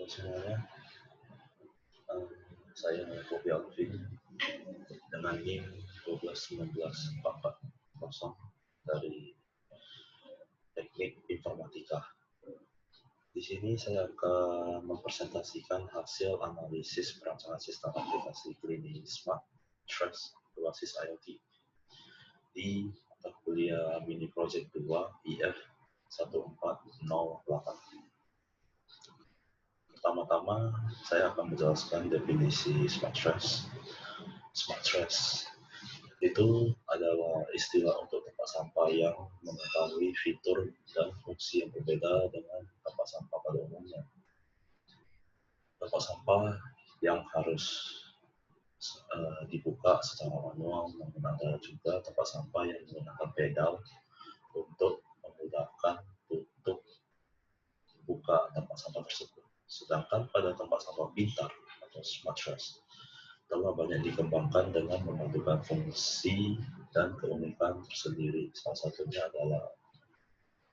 Halo semuanya, eh, saya Bobi Alvin dengan NIM 121944 dari Teknik Informatika. Di sini saya akan mempresentasikan hasil analisis perancangan sistem aplikasi klinis Smart Trace berbasis IoT di mata kuliah mini project 2 IF 1408. Pertama-tama, saya akan menjelaskan definisi Smart Trace. Smart Trace itu adalah istilah untuk tempat sampah yang mengetahui fitur dan fungsi yang berbeda dengan tempat sampah pada umumnya. Tempat sampah yang harus dibuka secara manual, namun ada juga tempat sampah yang menggunakan pedal untuk memudahkan tutup buka tempat sampah tersebut. Sedangkan pada tempat sampah pintar atau Smart Trace telah banyak dikembangkan dengan memadukan fungsi dan keunikan tersendiri. Salah satunya adalah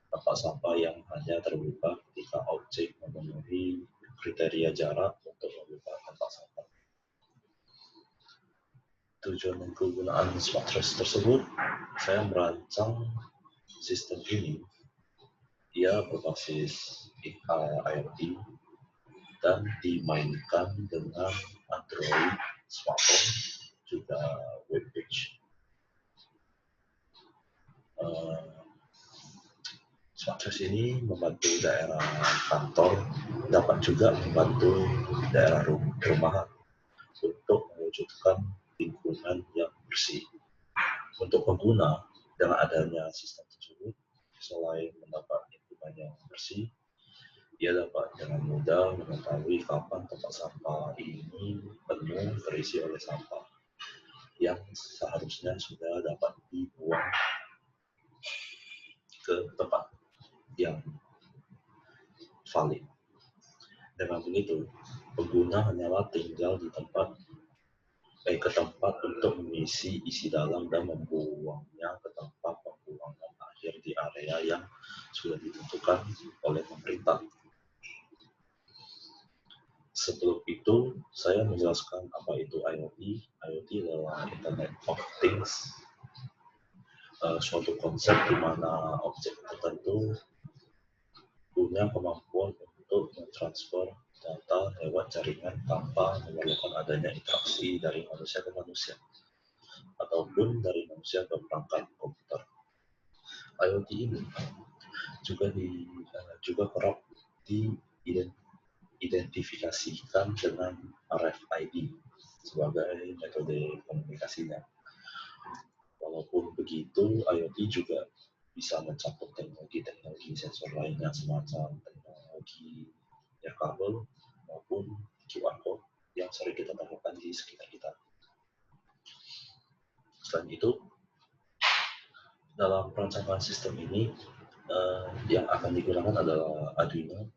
tempat sampah yang hanya terbuka ketika objek memenuhi kriteria jarak untuk membuka tempat sampah. Tujuan dan kegunaan Smart Trace tersebut, saya merancang sistem ini. Ia berbasis IoT dan dimainkan dengan Android, smartphone, juga webpage. Smart Trace ini membantu daerah kantor, dapat juga membantu daerah rumahan untuk mewujudkan lingkungan yang bersih. Untuk pengguna, dengan adanya sistem tersebut, selain mendapat lingkungan yang bersih, ia dapat dengan mudah mengetahui kapan tempat sampah ini penuh terisi oleh sampah yang seharusnya sudah dapat dibuang ke tempat yang valid. Dengan begitu, pengguna hanyalah tinggal ke tempat untuk mengisi isi dalam dan membuangnya ke tempat pembuangan akhir di area yang sudah ditentukan oleh pemerintah. Sebelum itu, saya menjelaskan apa itu IoT. IoT adalah Internet of Things, suatu konsep di mana objek tertentu punya kemampuan untuk mentransfer data lewat jaringan tanpa memerlukan adanya interaksi dari manusia ke manusia ataupun dari manusia ke perangkat komputer. IoT ini juga kerap diidentifikasikan dengan RFID sebagai metode komunikasinya. Walaupun begitu, IoT juga bisa mencakup teknologi sensor lainnya semacam teknologi kabel maupun QR code yang sering kita temukan di sekitar kita. Selain itu, dalam perancangan sistem ini yang akan digunakan adalah Arduino,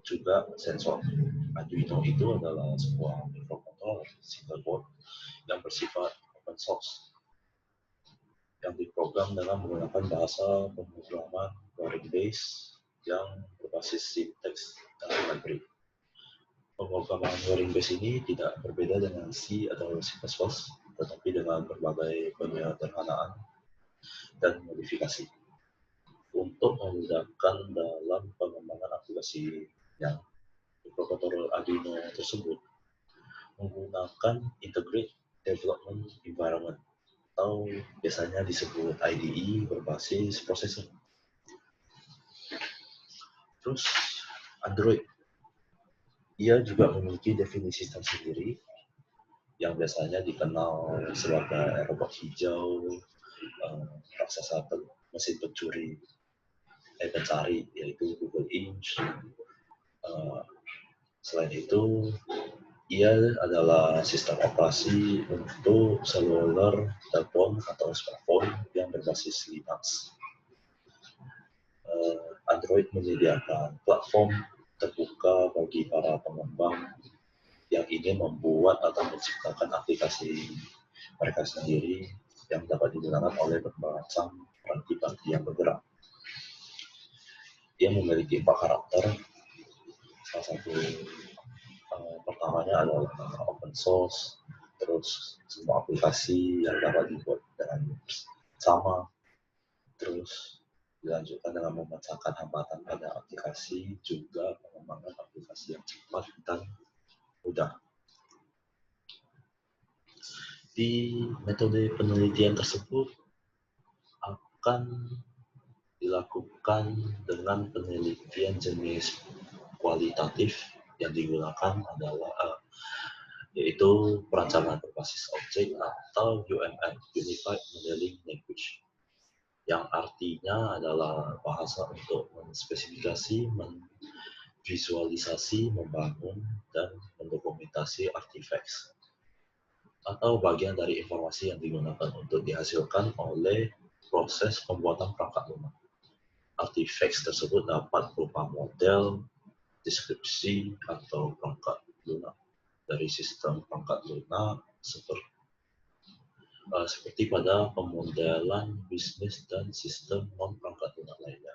juga sensor. Arduino itu adalah sebuah microcontroller single board yang bersifat open source, yang diprogram dengan menggunakan bahasa pemrograman Turing base yang berbasis sinteks dan library. Pemrograman Turing base ini tidak berbeda dengan C atau C++, tetapi dengan berbagai penyederhanaan dan modifikasi untuk memudahkan dalam pengembangan aplikasinya. Microcontroller Arduino tersebut menggunakan Integrated Development Environment atau biasanya disebut IDE berbasis processor. Terus Android, ia juga memiliki definisi tersendiri yang biasanya dikenal sebagai robot hijau, raksasa mesin pencari yaitu Google Inch. Selain itu, ia adalah sistem operasi untuk seluler, telepon, atau smartphone yang berbasis Linux. Android menyediakan platform terbuka bagi para pengembang yang ingin membuat atau menciptakan aplikasi mereka sendiri yang dapat digunakan oleh bermacam perangkat yang bergerak. Ia memiliki 4 karakter salah satu pertamanya adalah open source, terus semua aplikasi yang dapat dibuat dengan sama, terus dilanjutkan dengan memecahkan hambatan pada aplikasi, juga mengembangkan aplikasi yang cepat dan mudah. Di metode penelitian tersebut akan dilakukan dengan penelitian jenis kualitatif yang digunakan adalah yaitu perancangan berbasis objek atau UML, Unified Modeling Language, yang artinya adalah bahasa untuk menspesifikasi, menvisualisasi, membangun, dan mendokumentasi artifacts atau bagian dari informasi yang digunakan untuk dihasilkan oleh proses pembuatan perangkat lunak. Artifacts tersebut dapat berupa model, deskripsi, atau perangkat lunak dari sistem perangkat lunak seperti pada pemodelan bisnis dan sistem non-perangkat lunak lainnya.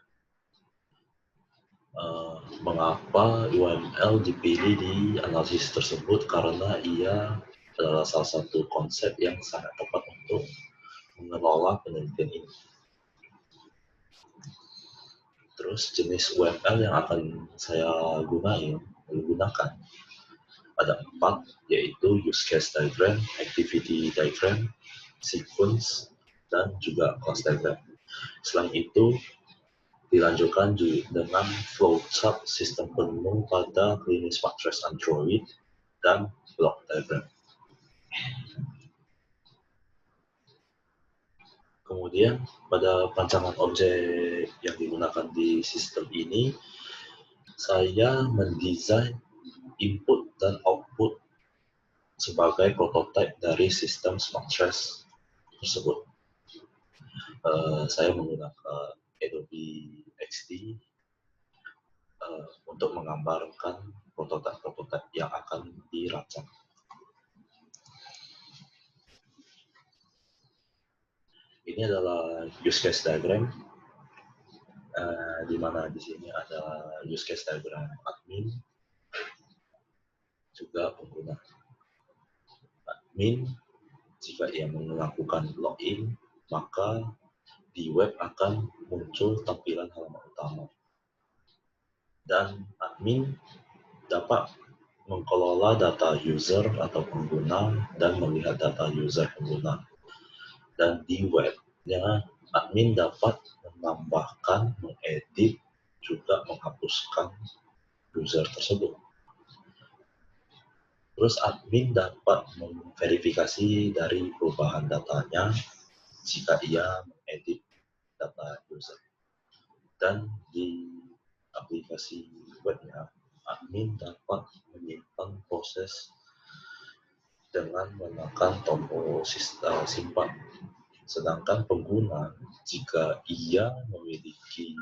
Mengapa UML dipilih di analisis tersebut? Karena ia adalah salah satu konsep yang sangat tepat untuk mengelola penelitian ini. Terus jenis UML yang akan saya gunakan ada 4, yaitu use case diagram, activity diagram, sequence, dan juga class diagram. Selain itu, dilanjutkan dengan flowchart sistem penuh pada klinis mattress Android dan block diagram. Kemudian pada perancangan objek yang digunakan di sistem ini, saya mendesain input dan output sebagai prototipe dari sistem smart trash tersebut. Saya menggunakan Adobe XD untuk menggambarkan prototipe-prototipe yang akan dirancang. Ini adalah use case diagram, di mana di sini ada use case diagram admin, juga pengguna. Admin, jika ia melakukan login, maka di web akan muncul tampilan halaman utama. Dan admin dapat mengelola data user atau pengguna dan melihat data user pengguna. Dan di webnya, admin dapat menambahkan, mengedit, juga menghapuskan user tersebut. Terus admin dapat memverifikasi dari perubahan datanya jika ia mengedit data user. Dan di aplikasi webnya, admin dapat menyimpan proses dengan menekan tombol simpan. Sedangkan pengguna, jika ia memiliki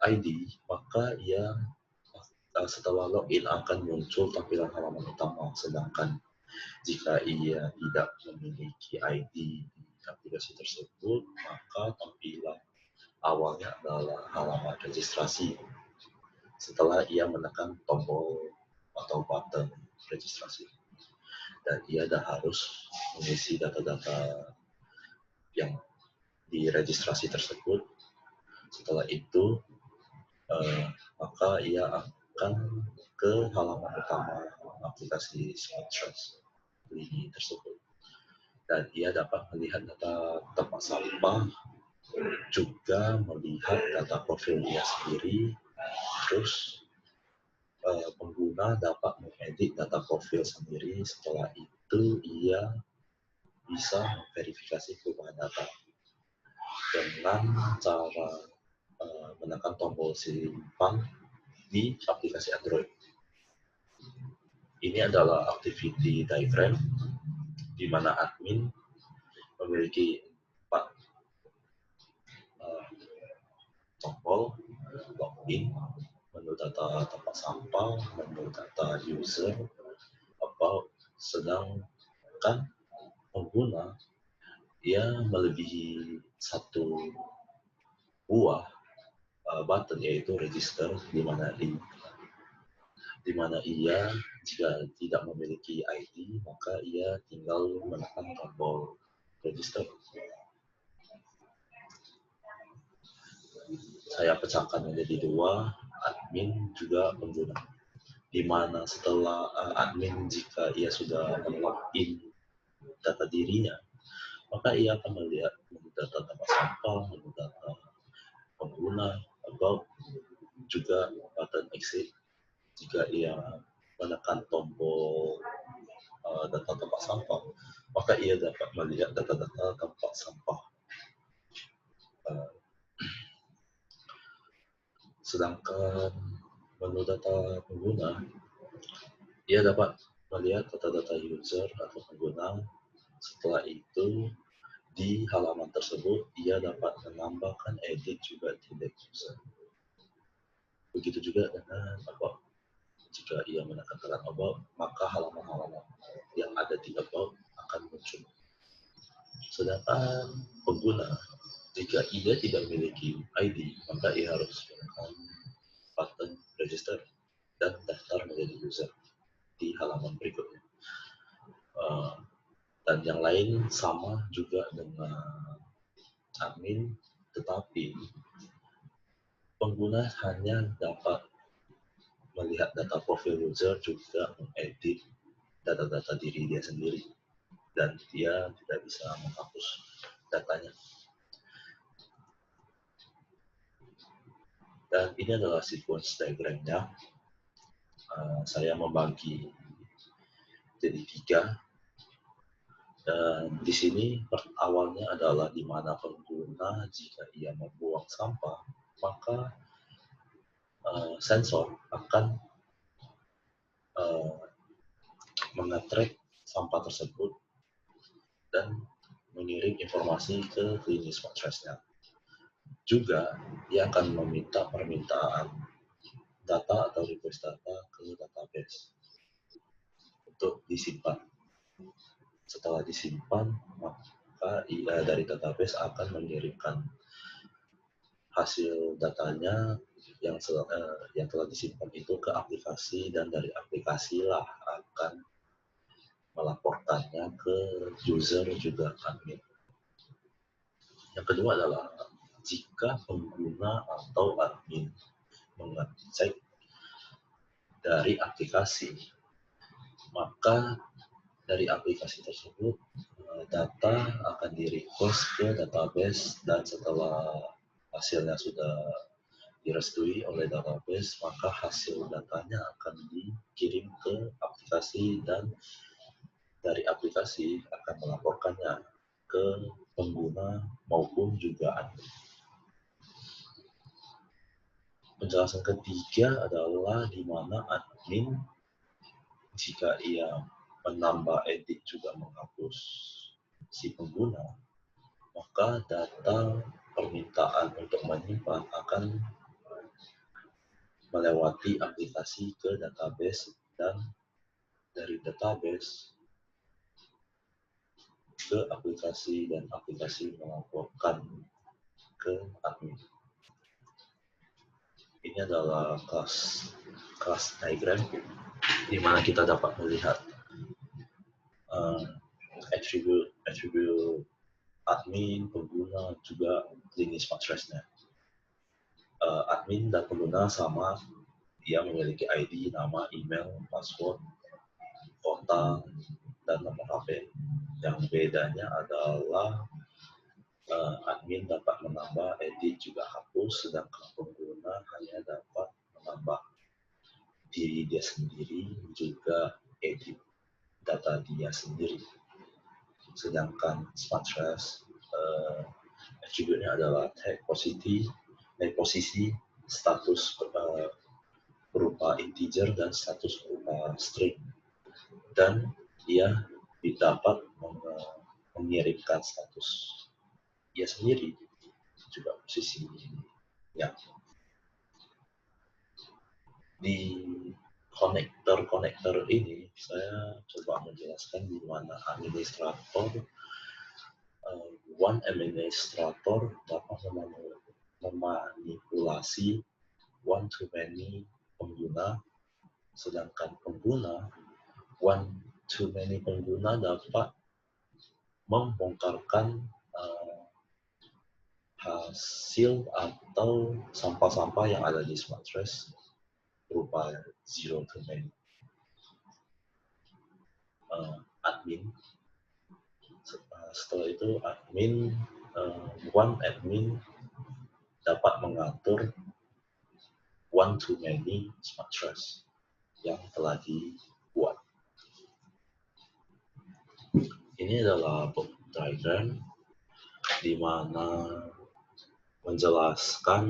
ID, maka ia setelah login akan muncul tampilan halaman utama. Sedangkan jika ia tidak memiliki ID di aplikasi tersebut, maka tampilan awalnya adalah halaman registrasi. Setelah ia menekan tombol atau button registrasi. Dan ia dah harus mengisi data-data yang diregistrasi tersebut. Setelah itu, maka ia akan ke halaman utama aplikasi Smart Trash ini tersebut. Dan ia dapat melihat data tempat sampah, juga melihat data profil dia sendiri. Terus pengguna dapat mengedit data profil sendiri. Setelah itu ia bisa memverifikasi perubahan data dengan cara menekan tombol simpan di aplikasi Android. Ini adalah activity diagram di mana admin memiliki 4 tombol: login, menu data tempat sampah, menu data user, about. Sedangkan pengguna, ia melebihi 1 buah button, yaitu register, di mana di di mana ia jika tidak memiliki ID maka ia tinggal menekan tombol register. Saya pecahkan menjadi dua, admin juga pengguna. Di mana setelah admin jika ia sudah login data dirinya, maka ia akan melihat menu data tempat sampah, menu data pengguna, about, juga button exit. Jika ia menekan tombol data tempat sampah, maka ia dapat melihat data-data tempat sampah. Sedangkan menu data pengguna, ia dapat melihat data-data user atau pengguna. Setelah itu, di halaman tersebut, ia dapat menambahkan edit juga delete user. Begitu juga dengan about. Jika ia menekan tekan about, maka halaman-halaman yang ada di about akan muncul. Sedangkan pengguna, jika ia tidak memiliki ID, maka ia harus menekan button register dan daftar menjadi user di halaman berikutnya. Dan yang lain sama juga dengan admin, tetapi pengguna hanya dapat melihat data profil user, juga mengedit data-data diri dia sendiri, dan dia tidak bisa menghapus datanya. Dan ini adalah sequence diagramnya. Saya membagi jadi 3. Dan di sini awalnya adalah di mana pengguna jika ia membuang sampah, maka sensor akan mengetrack sampah tersebut dan mengirim informasi ke klinis matresnya. Juga ia akan meminta permintaan data atau request data ke database untuk disimpan. Setelah disimpan, maka ia dari database akan mengirimkan hasil datanya yang telah disimpan itu ke aplikasi, dan dari aplikasi lah akan melaporkannya ke user juga admin. Yang kedua adalah jika pengguna atau admin mengecek dari aplikasi, maka dari aplikasi tersebut data akan di-request ke database, dan setelah hasilnya sudah direstui oleh database, maka hasil datanya akan dikirim ke aplikasi, dan dari aplikasi akan melaporkannya ke pengguna maupun juga admin. Penjelasan ketiga adalah di mana admin jika ia menambah, edit, juga menghapus si pengguna, maka data permintaan untuk menyimpan akan melewati aplikasi ke database, dan dari database ke aplikasi, dan aplikasi melaporkan ke admin. Ini adalah kelas diagram di mana kita dapat melihat attribute admin, pengguna, juga klinis matresnya. Admin dan pengguna sama, dia memiliki ID, nama, email, password, kota, dan nomor HP. Yang bedanya adalah admin dapat menambah, edit, juga hapus, sedangkan pengguna hanya dapat menambah diri dia sendiri, juga edit data dia sendiri. Sedangkan Smarttrace attribute-nya adalah tag posisi, status berupa integer, dan status berupa string. Dan ia dapat mengirimkan status ia sendiri, juga posisinya. Di konektor ini saya coba menjelaskan di mana one administrator dapat memanipulasi one to many pengguna Sedangkan pengguna, one too many pengguna dapat membongkarkan hasil atau sampah-sampah yang ada di smart trash berupa zero to many. Admin. Setelah itu one admin dapat mengatur one to many smart trash yang telah dibuat. Ini adalah diagram di mana menjelaskan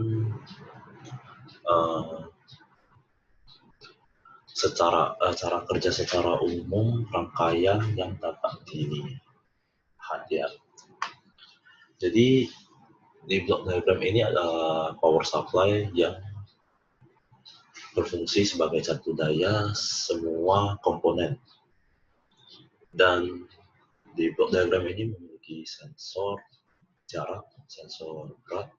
cara kerja secara umum rangkaian yang dapat dilihat. Jadi di block diagram ini ada power supply yang berfungsi sebagai satu daya semua komponen. Dan di block diagram ini memiliki sensor jarak, sensor berat,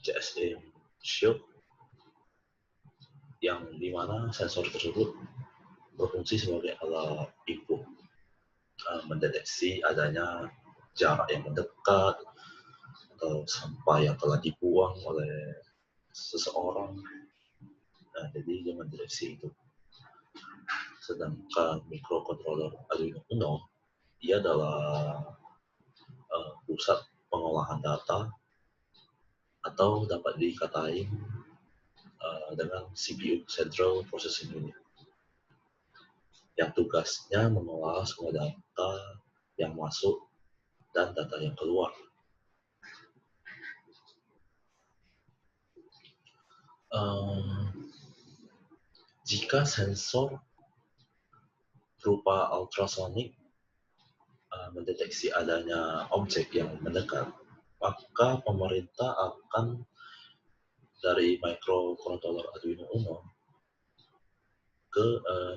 GSM shield, yang dimana sensor tersebut berfungsi sebagai alat input, mendeteksi adanya jarak yang mendekat atau sampah yang telah dibuang oleh seseorang. Nah, jadi dia mendeteksi itu. Sedangkan microcontroller Arduino Uno, ia adalah pusat pengolahan data atau dapat dikatain dengan CPU, Central Processing Unit, yang tugasnya mengolah semua data yang masuk dan data yang keluar. Jika sensor berupa ultrasonic mendeteksi adanya objek yang mendekat, maka pemerintah akan dari microcontroller Arduino Uno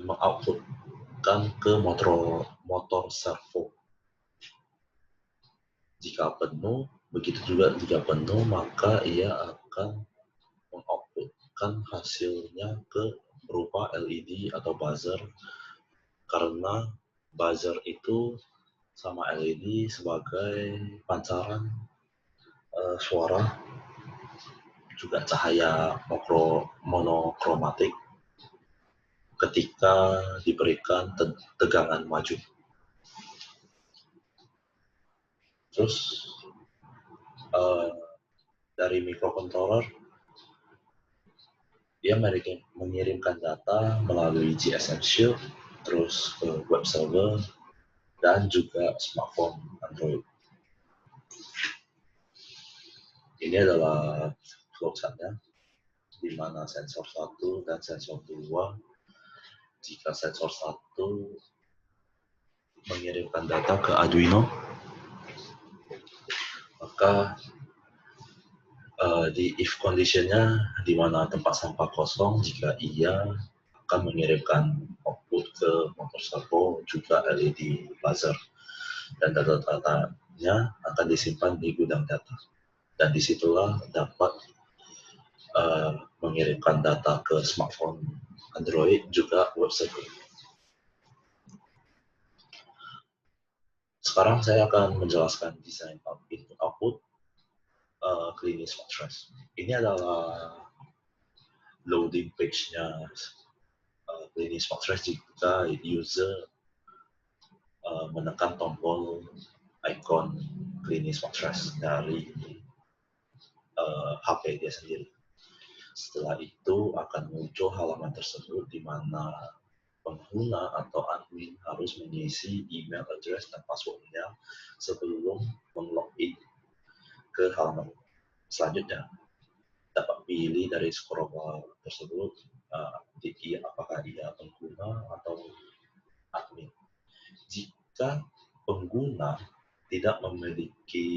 mengoutputkan ke motor servo. Jika penuh, begitu juga jika penuh, maka ia akan mengoutputkan hasilnya berupa LED atau buzzer, karena buzzer itu sama LED sebagai pancaran suara, juga cahaya monokromatik ketika diberikan tegangan maju. Terus dari microcontroller, dia mengirimkan data melalui GSM Shield, terus ke web server, dan juga smartphone Android. Ini adalah flowchartnya, di mana sensor 1 dan sensor 2, jika sensor 1 mengirimkan data ke Arduino, maka di if conditionnya di mana tempat sampah kosong, jika ia akan mengirimkan output ke motor servo juga LED buzzer, dan data-datanya akan disimpan di gudang data, dan disitulah dapat mengirimkan data ke smartphone Android juga web server. Sekarang saya akan menjelaskan desain input-output Clinis Smart Trash. Ini adalah loading page-nya Clinis Smart Trash jika user menekan tombol icon Clinis Smart Trash dari HP dia sendiri. Setelah itu akan muncul halaman tersebut di mana pengguna atau admin harus mengisi email address dan passwordnya sebelum melogin ke halaman selanjutnya. Dapat pilih dari scroll bar tersebut apakah dia pengguna atau admin. Jika pengguna tidak memiliki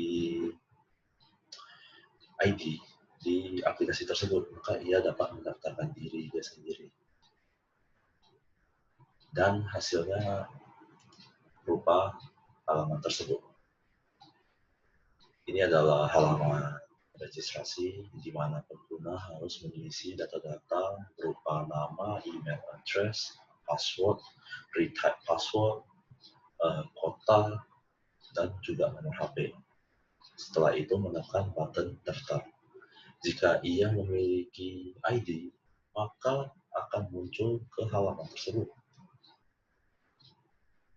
ID di aplikasi tersebut, maka ia dapat mendaftarkan diri dia sendiri. Dan hasilnya berupa halaman tersebut. Ini adalah halaman registrasi, di mana pengguna harus mengisi data-data berupa nama, email address, password, retype password, kota, dan juga nomor HP. Setelah itu menekan button daftar. Jika ia memiliki ID, maka akan muncul ke halaman tersebut.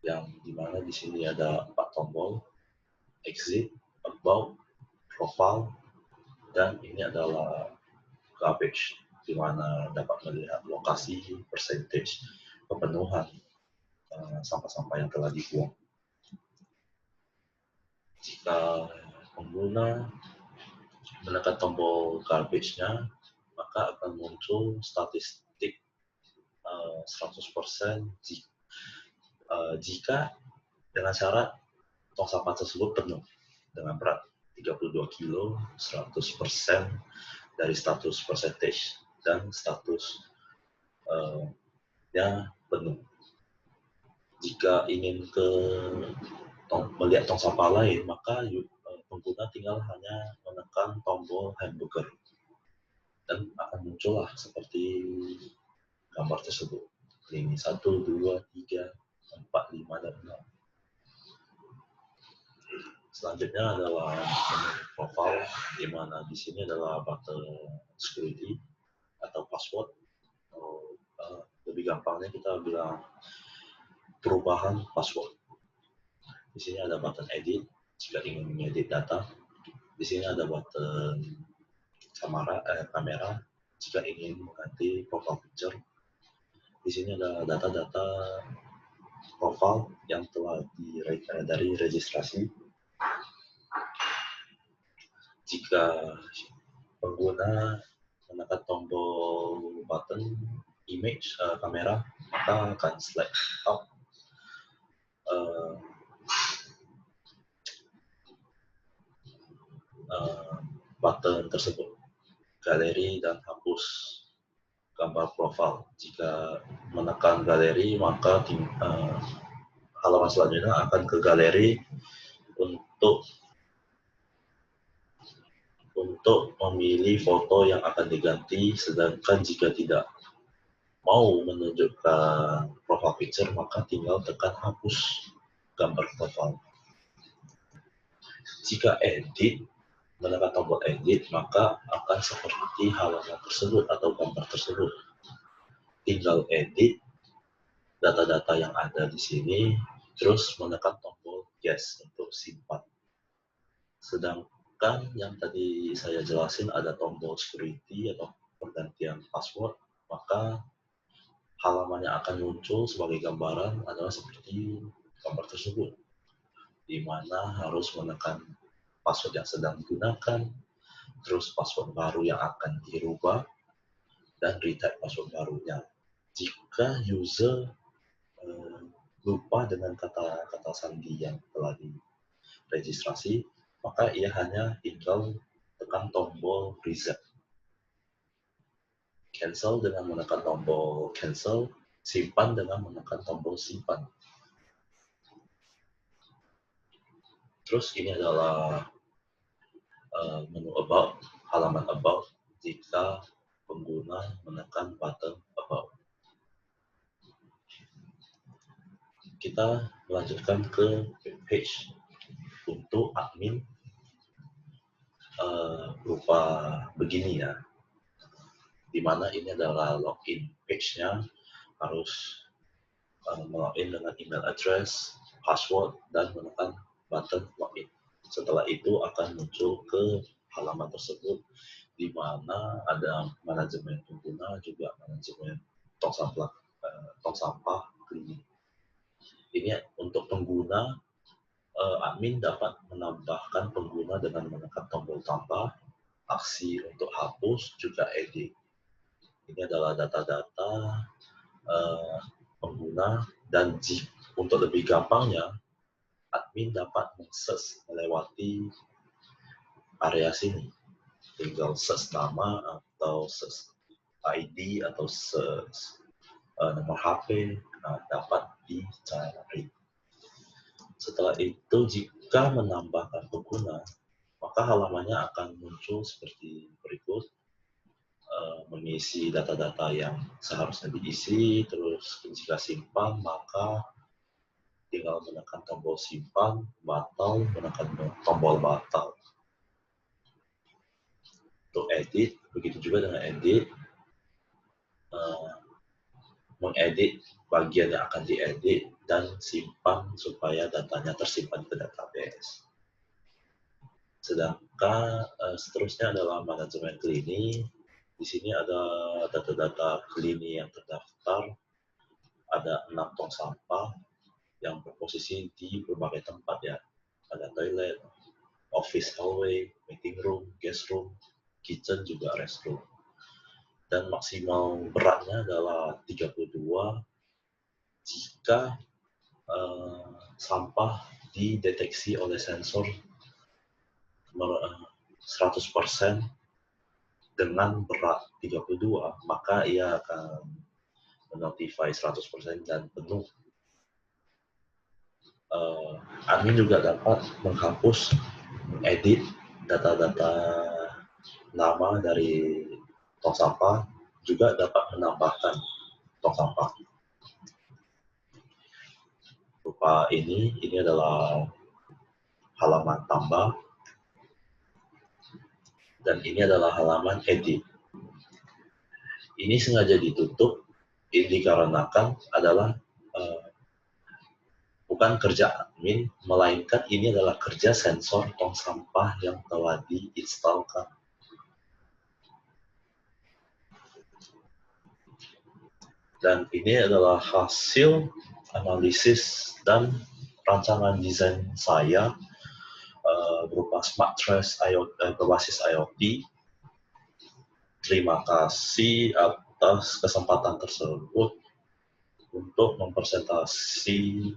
Yang dimana di sini ada 4 tombol, exit, about, profile, dan ini adalah garbage, di mana dapat melihat lokasi, percentage, pemenuhan sampah-sampah yang telah dibuang. Jika pengguna menekan tombol garbage-nya, maka akan muncul statistik 100% jika dengan syarat tong sampah tersebut penuh dengan berat 32 kilo, 100% dari status percentage, dan status penuh. Jika ingin melihat tong sampah lain, maka pengguna tinggal hanya menekan tombol hamburger dan akan muncullah seperti gambar tersebut. Ini 1, 2, 3, 4, 5, dan 6. Selanjutnya adalah profile, di mana di sini adalah button security atau password. Lebih gampangnya kita bilang perubahan password. Di sini ada button edit jika ingin mengedit data. Di sini ada button kamera jika ingin mengganti profile picture. Di sini ada data-data profile yang telah dari registrasi. Jika pengguna menekan tombol button image kamera, maka akan select out button tersebut, galeri, dan hapus gambar profil. Jika menekan galeri, maka halaman selanjutnya akan ke galeri untuk memilih foto yang akan diganti, sedangkan jika tidak mau menunjukkan profile picture, maka tinggal tekan hapus gambar profil. Jika edit, menekan tombol edit, maka akan seperti halaman tersebut atau gambar tersebut. Tinggal edit data-data yang ada di sini, terus menekan tombol yes untuk simpan. Sedangkan yang tadi saya jelasin ada tombol security atau pergantian password, maka halaman yang akan muncul sebagai gambaran adalah seperti gambar tersebut, di mana harus menekan password yang sedang digunakan, terus password baru yang akan dirubah, dan retype password barunya. Jika user lupa dengan kata-kata sandi yang telah diregistrasi, maka ia hanya tinggal tekan tombol reset. Cancel dengan menekan tombol cancel, simpan dengan menekan tombol simpan. Terus ini adalah menu about, halaman about jika pengguna menekan button about. Kita melanjutkan ke page untuk admin berupa begini ya, dimana ini adalah login page-nya, harus melogin dengan email address, password, dan menekan button login. Setelah itu akan muncul ke halaman tersebut, di mana ada manajemen pengguna, juga manajemen tong sampah cleaning. Ini untuk pengguna, admin dapat menambahkan pengguna dengan menekan tombol tambah, aksi untuk hapus, juga edit. Ini adalah data-data pengguna, dan untuk lebih gampangnya, admin dapat mengakses melewati area sini. Tinggal search nama atau search ID atau search nomor HP dapat dicari. Setelah itu, jika menambahkan pengguna, maka halamannya akan muncul seperti berikut. Mengisi data-data yang seharusnya diisi, terus jika simpan, maka tinggal menekan tombol simpan, batal, menekan tombol batal. Untuk edit, begitu juga dengan edit, mengedit bagian yang akan diedit, dan simpan supaya datanya tersimpan ke database. Sedangkan seterusnya adalah manajemen klini. Di sini ada data-data klini yang terdaftar, ada 6 tong sampah yang berposisi di berbagai tempat ya. Ada toilet, office hallway, meeting room, guest room, kitchen, juga restroom. Dan maksimal beratnya adalah 32 jika sampah dideteksi oleh sensor 100% dengan berat 32, maka ia akan menotify 100% dan penuh. Admin juga dapat menghapus, mengedit data-data nama dari tong sampah, juga dapat menambahkan tong sampah. Rupa ini adalah halaman tambah, dan ini adalah halaman edit. Ini sengaja ditutup, ini dikarenakan adalah bukan kerja admin, melainkan ini adalah kerja sensor tong sampah yang telah diinstalkan. Dan ini adalah hasil analisis dan rancangan desain saya berupa Smart Trash berbasis IoT. Terima kasih atas kesempatan tersebut untuk mempresentasi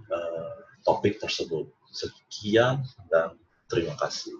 topik tersebut. Sekian dan terima kasih.